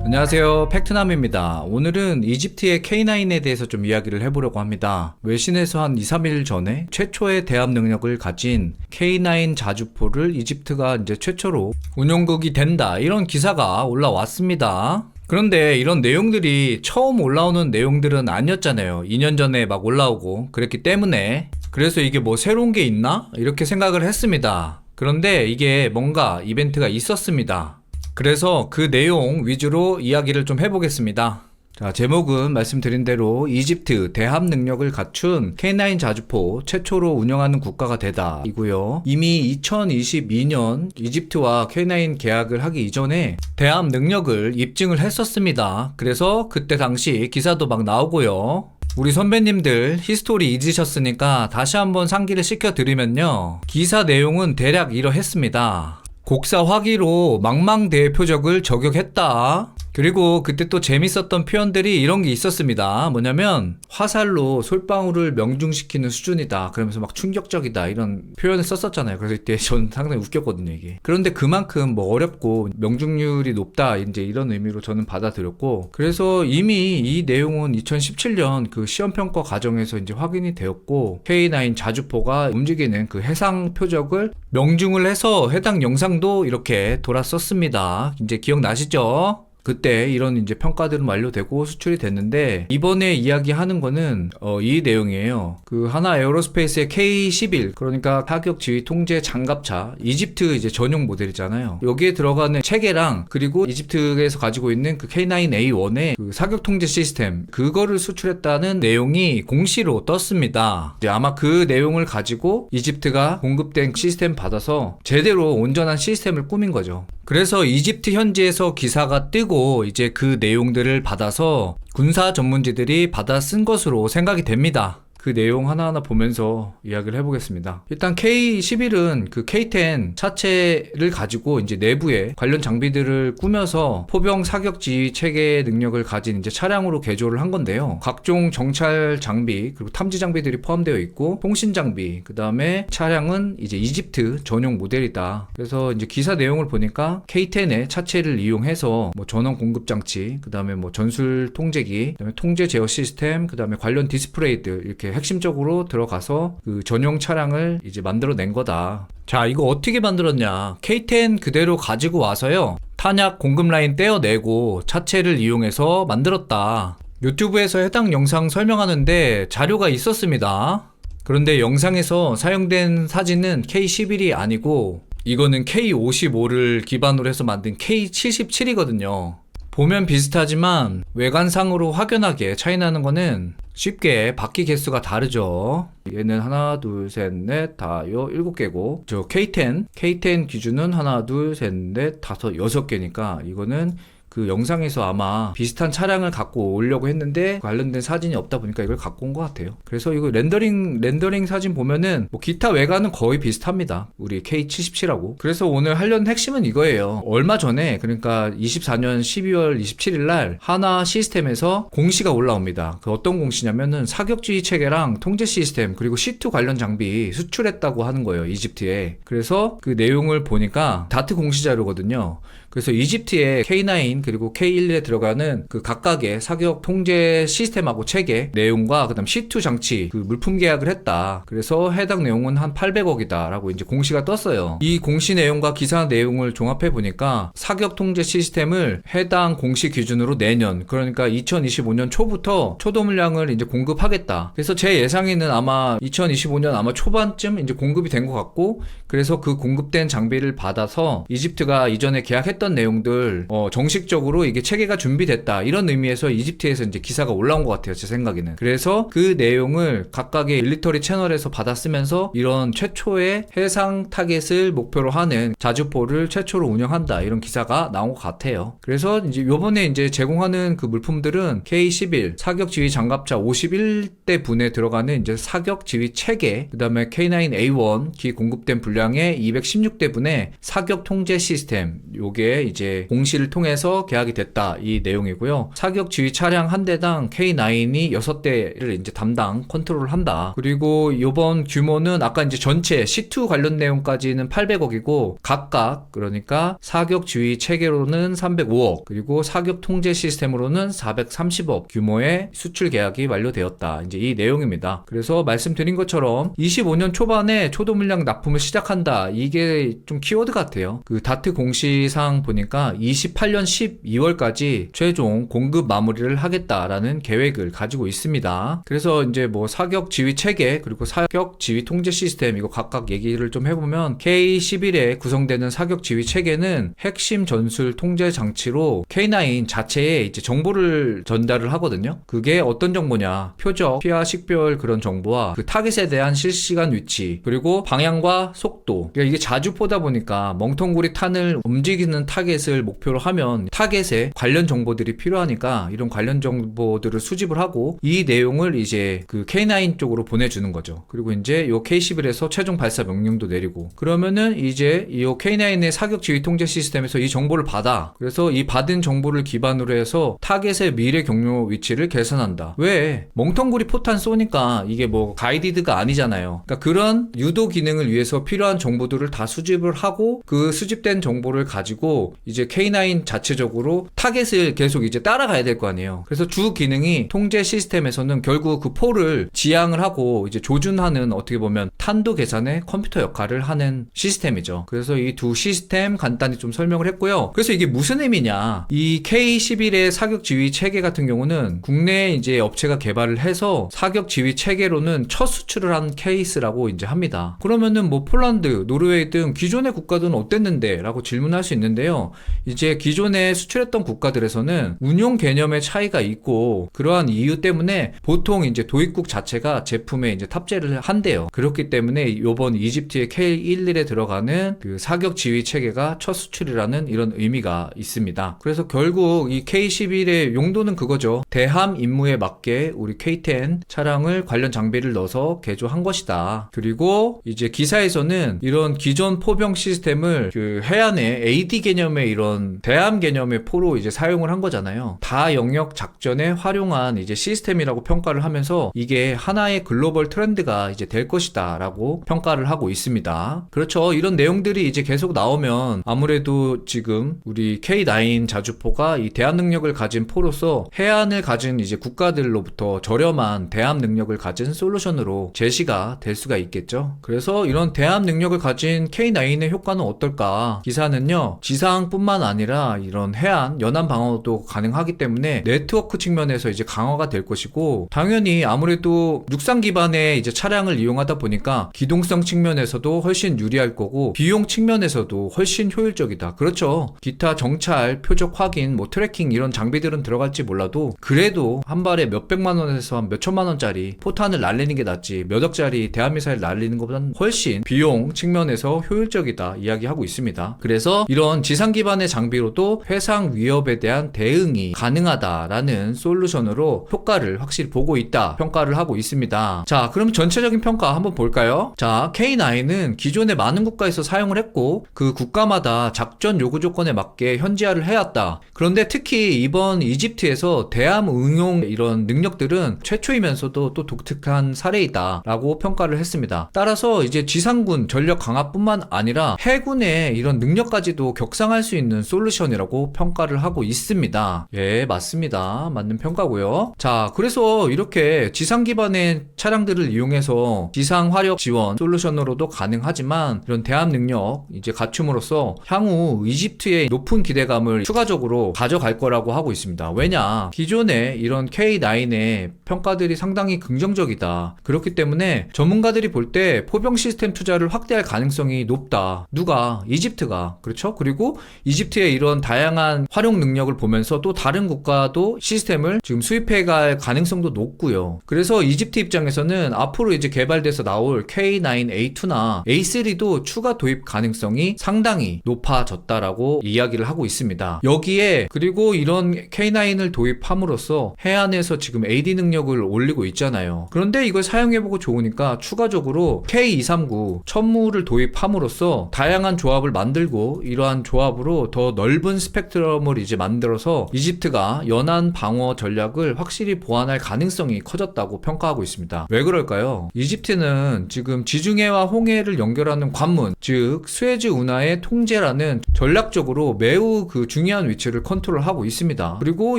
안녕하세요, 팩트남입니다. 오늘은 이집트의 K9에 대해서 좀 이야기를 해보려고 합니다. 외신에서 한 2, 3일 전에 최초의 대함 능력을 가진 K9 자주포를 이집트가 이제 최초로 운용국이 된다, 이런 기사가 올라왔습니다. 그런데 이런 내용들이 처음 올라오는 내용들은 아니었잖아요. 2년 전에 막 올라오고 그랬기 때문에. 그래서 이게 뭐 새로운 게 있나? 이렇게 생각을 했습니다. 그런데 이게 뭔가 이벤트가 있었습니다. 그래서 그 내용 위주로 이야기를 좀 해보겠습니다. 자, 제목은 말씀드린 대로 이집트 대함 능력을 갖춘 K9 자주포 최초로 운영하는 국가가 되다 이고요. 이미 2022년 이집트와 K9 계약을 하기 이전에 대함 능력을 입증을 했었습니다. 그래서 그때 당시 기사도 막 나오고요. 우리 선배님들 히스토리 잊으셨으니까 다시 한번 상기를 시켜드리면요. 기사 내용은 대략 이러했습니다. 곡사 화기로 망망대해 표적을 저격했다. 그리고 그때 또 재밌었던 표현들이 이런 게 있었습니다. 뭐냐면 화살로 솔방울을 명중시키는 수준이다. 그러면서 막 충격적이다, 이런 표현을 썼었잖아요. 그래서 이때 저는 상당히 웃겼거든요, 이게. 그런데 그만큼 뭐 어렵고 명중률이 높다, 이제 이런 의미로 저는 받아들였고, 그래서 이미 이 내용은 2017년 그 시험평가 과정에서 이제 확인이 되었고, K9 자주포가 움직이는 그 해상 표적을 명중을 해서 해당 영상도 이렇게 돌았었습니다. 이제 기억나시죠? 그때 이런 이제 평가들은 완료되고 수출이 됐는데, 이번에 이야기하는 거는 이 내용이에요. 그 하나 에어로스페이스의 K11, 그러니까 사격 지휘 통제 장갑차, 이집트 이제 전용 모델이잖아요. 여기에 들어가는 체계랑, 그리고 이집트에서 가지고 있는 그 K9A1의 그 사격 통제 시스템, 그거를 수출했다는 내용이 공시로 떴습니다. 이제 아마 그 내용을 가지고 이집트가 공급된 시스템 받아서 제대로 온전한 시스템을 꾸민 거죠. 그래서 이집트 현지에서 기사가 뜨고 이제 그 내용들을 받아서 군사 전문지들이 받아 쓴 것으로 생각이 됩니다. 그 내용 하나하나 보면서 이야기를 해보겠습니다. 일단 K11은 그 K10 차체를 가지고 이제 내부에 관련 장비들을 꾸며서 포병 사격 지휘 체계 능력을 가진 이제 차량으로 개조를 한 건데요. 각종 정찰 장비, 그리고 탐지 장비들이 포함되어 있고, 통신 장비, 그 다음에 차량은 이제 이집트 전용 모델이다. 그래서 이제 기사 내용을 보니까 K10의 차체를 이용해서 뭐 전원 공급 장치, 그 다음에 뭐 전술 통제기, 그 다음에 통제 제어 시스템, 그 다음에 관련 디스플레이들, 이렇게 핵심적으로 들어가서 그 전용 차량을 이제 만들어낸 거다. 자, 이거 어떻게 만들었냐. K10 그대로 가지고 와서요, 탄약 공급 라인 떼어내고 차체를 이용해서 만들었다. 유튜브에서 해당 영상 설명하는데 자료가 있었습니다. 그런데 영상에서 사용된 사진은 K11이 아니고, 이거는 K55를 기반으로 해서 만든 K77이거든요. 보면 비슷하지만 외관상으로 확연하게 차이나는 거는 쉽게 바퀴 개수가 다르죠. 얘는 하나, 둘, 셋, 넷, 다요, 7개고, 저 K10 기준은 하나, 둘, 셋, 넷, 다섯, 6개니까 이거는 그 영상에서 아마 비슷한 차량을 갖고 오려고 했는데 관련된 사진이 없다 보니까 이걸 갖고 온 것 같아요. 그래서 이거 렌더링 사진 보면은 뭐 기타 외관은 거의 비슷합니다. 우리 K77하고. 그래서 오늘 하려는 핵심은 이거예요. 얼마 전에, 그러니까 24년 12월 27일 날 하나 시스템에서 공시가 올라옵니다. 그 어떤 공시냐면은 사격지휘 체계랑 통제 시스템, 그리고 C2 관련 장비 수출했다고 하는 거예요, 이집트에. 그래서 그 내용을 보니까 다트 공시 자료거든요. 그래서 이집트의 K9 그리고 K11에 들어가는 그 각각의 사격 통제 시스템하고 체계 내용과 그다음 C2 장치 그 물품 계약을 했다. 그래서 해당 내용은 한 800억이다 라고 이제 공시가 떴어요. 이 공시 내용과 기사 내용을 종합해 보니까 사격 통제 시스템을 해당 공시 기준으로 내년, 그러니까 2025년 초부터 초도 물량을 이제 공급하겠다. 그래서 제 예상에는 아마 2025년 아마 초반쯤 이제 공급이 된 것 같고, 그래서 그 공급된 장비를 받아서 이집트가 이전에 계약했던 내용들 정식적으로 이게 체계가 준비됐다, 이런 의미에서 이집트에서 이제 기사가 올라온 것 같아요, 제 생각에는. 그래서 그 내용을 각각의 밀리터리 채널에서 받아쓰면서 이런 최초의 해상 타겟을 목표로 하는 자주포를 최초로 운영한다, 이런 기사가 나온 것 같아요. 그래서 이제 요번에 이제 제공하는 그 물품들은 K11 사격 지휘 장갑차 51대 분에 들어가는 이제 사격 지휘 체계, 그 다음에 K9A1 기 공급된 분량의 216대 분의 사격 통제 시스템, 요게 이후에 이제 공시를 통해서 계약이 됐다, 이 내용이고요. 사격 지휘 차량 한 대당 K9이 6대를 이제 담당 컨트롤을 한다. 그리고 이번 규모는 아까 이제 전체 C2 관련 내용까지는 800억이고 각각 그러니까 사격 지휘 체계로는 305억 그리고 사격 통제 시스템으로는 430억 규모의 수출 계약이 완료되었다. 이제 이 내용입니다. 그래서 말씀드린 것처럼 25년 초반에 초도 물량 납품을 시작한다. 이게 좀 키워드 같아요. 그 다트 공시상 보니까 28년 12월까지 최종 공급 마무리를 하겠다라는 계획을 가지고 있습니다. 그래서 이제 뭐 사격 지휘 체계 그리고 사격 지휘 통제 시스템 이거 각각 얘기를 좀 해보면 K11에 구성되는 사격 지휘 체계는 핵심 전술 통제 장치로 K9 자체에 이제 정보를 전달을 하거든요. 그게 어떤 정보냐? 표적, 피하, 식별 그런 정보와 그 타깃에 대한 실시간 위치 그리고 방향과 속도. 그러니까 이게 자주포다 보니까 멍텅구리 탄을 움직이는 타겟을 목표로 하면 타겟에 관련 정보들이 필요하니까 이런 관련 정보들을 수집을 하고 이 내용을 이제 그 K9 쪽으로 보내주는 거죠. 그리고 이제 요 K11에서 최종 발사 명령도 내리고 그러면은 이제 이 K9의 사격 지휘 통제 시스템에서 이 정보를 받아. 그래서 이 받은 정보를 기반으로 해서 타겟의 미래 경로 위치를 계산한다. 왜? 멍텅구리 포탄 쏘니까 이게 뭐 가이디드가 아니잖아요. 그러니까 그런 유도 기능을 위해서 필요한 정보들을 다 수집을 하고 그 수집된 정보를 가지고 이제 K9 자체적으로 타겟을 계속 이제 따라가야 될 거 아니에요. 그래서 주 기능이 통제 시스템에서는 결국 그 포를 지향을 하고 이제 조준하는 어떻게 보면 탄도 계산의 컴퓨터 역할을 하는 시스템이죠. 그래서 이 두 시스템 간단히 좀 설명을 했고요. 그래서 이게 무슨 의미냐? 이 K11의 사격 지휘 체계 같은 경우는 국내에 이제 업체가 개발을 해서 사격 지휘 체계로는 첫 수출을 한 케이스라고 이제 합니다. 그러면은 뭐 폴란드, 노르웨이 등 기존의 국가들은 어땠는데? 라고 질문할 수 있는데요. 이제 기존에 수출했던 국가들에서는 운용 개념의 차이가 있고 그러한 이유 때문에 보통 이제 도입국 자체가 제품에 이제 탑재를 한대요. 그렇기 때문에 이번 이집트의 K11에 들어가는 그 사격 지휘 체계가 첫 수출이라는 이런 의미가 있습니다. 그래서 결국 이 K11의 용도는 그거죠. 대함 임무에 맞게 우리 K10 차량을 관련 장비를 넣어서 개조한 것이다. 그리고 이제 기사에서는 이런 기존 포병 시스템을 그 해안에 AD 개념의 이런 대함 개념의 포로 이제 사용을 한 거잖아요. 다 영역 작전에 활용한 이제 시스템이라고 평가를 하면서 이게 하나의 글로벌 트렌드가 이제 될 것이다 라고 평가를 하고 있습니다. 그렇죠. 이런 내용들이 이제 계속 나오면 아무래도 지금 우리 K9 자주포가 이 대함 능력을 가진 포로서 해안을 가진 이제 국가들로부터 저렴한 대함 능력을 가진 솔루션으로 제시가 될 수가 있겠죠. 그래서 이런 대함 능력을 가진 K9의 효과는 어떨까? 기사는요, 지상뿐만 아니라 이런 해안, 연안 방어도 가능하기 때문에 네트워크 측면에서 이제 강화가 될 것이고, 당연히 아무래도 육상 기반의 이제 차량을 이용하다 보니까 기동성 측면에서도 훨씬 유리할 거고, 비용 측면에서도 훨씬 효율적이다. 그렇죠. 기타 정찰, 표적 확인, 뭐 트래킹 이런 장비들은 들어갈지 몰라도 그래도 한 발에 몇백만 원에서 한 몇천만 원짜리 포탄을 날리는 게 낫지 몇 억짜리 대한미사일 날리는 것보다는 훨씬 비용 측면에서 효율적이다 이야기하고 있습니다. 그래서 이런 지상 기반의 장비로도 해상 위협에 대한 대응이 가능하다라는 솔루션으로 효과를 확실히 보고 있다 평가를 하고 있습니다. 자, 그럼 전체적인 평가 한번 볼까요? 자, K9은 기존에 많은 국가에서 사용을 했고 그 국가마다 작전 요구 조건에 맞게 현지화를 해왔다. 그런데 특히 이번 이집트에서 대함 응용 이런 능력들은 최초이면서도 또 독특한 사례이다 라고 평가를 했습니다. 따라서 이제 지상군 전력 강화뿐만 아니라 해군의 이런 능력까지도 격상할 수 있는 솔루션이라고 평가를 하고 있습니다. 예, 맞습니다. 맞는 평가고요. 자, 그래서 이렇게 지상 기반의 차량들을 이용해서 지상 화력 지원 솔루션으로도 가능하지만 이런 대함 능력 이제 갖춤으로써 향후 이집트의 높은 기대감을 추가적으로 가져갈 거라고 하고 있습니다. 왜냐? 기존에 이런 K9의 평가들이 상당히 긍정적이다. 그렇기 때문에 전문가들이 볼 때 포병 시스템 투자를 확대할 가능성이 높다. 누가? 이집트가. 그렇죠? 그리고 이집트의 이런 다양한 활용 능력을 보면서 또 다른 국가도 시스템을 지금 수입해갈 가능성도 높고요. 그래서 이집트 입장에서는 앞으로 이제 개발돼서 나올 K9A2나 A3도 추가 도입 가능성이 상당히 높아졌다라고 이야기를 하고 있습니다. 여기에 그리고 이런 K9을 도입함으로써 해안에서 지금 AD 능력을 올리고 있잖아요. 그런데 이걸 사용해보고 좋으니까 추가적으로 K239 천무를 도입함으로써 다양한 조합을 만들고 이러한 조합 조합으로 더 넓은 스펙트럼을 이제 만들어서 이집트가 연안 방어 전략을 확실히 보완할 가능성이 커졌다고 평가하고 있습니다. 왜 그럴까요? 이집트는 지금 지중해와 홍해를 연결하는 관문, 즉 스웨즈 운하의 통제라는 전략적으로 매우 중요한 위치를 컨트롤하고 있습니다. 그리고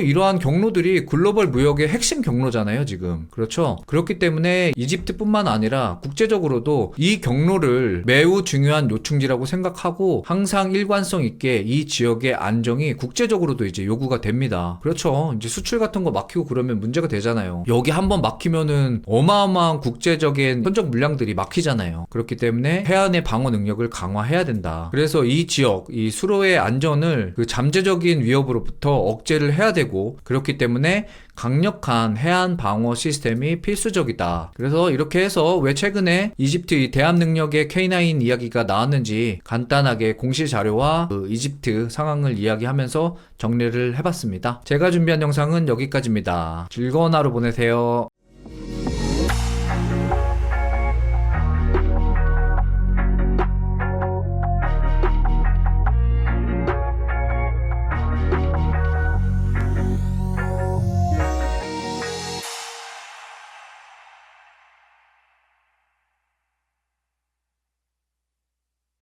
이러한 경로들이 글로벌 무역의 핵심 경로잖아요, 지금. 그렇죠? 그렇기 때문에 이집트뿐만 아니라 국제적으로도 이 경로를 매우 중요한 요충지라고 생각하고 항상 일관성 있게 이 지역의 안정이 국제적으로도 이제 요구가 됩니다. 그렇죠? 이제 수출 같은 거 막히고 그러면 문제가 되잖아요. 여기 한번 막히면은 어마어마한 국제적인 선적 물량들이 막히잖아요. 그렇기 때문에 해안의 방어 능력을 강화해야 된다. 그래서 이 지역, 이 수로의 안전을 잠재적인 위협으로부터 억제를 해야 되고, 그렇기 때문에 강력한 해안 방어 시스템이 필수적이다. 그래서 이렇게 해서 왜 최근에 이집트 이 대함 능력의 K9 이야기가 나왔는지 간단하게 공시 자료와 이집트 상황을 이야기하면서 정리를 해봤습니다. 제가 준비한 영상은 여기까지입니다. 즐거운 하루 보내세요.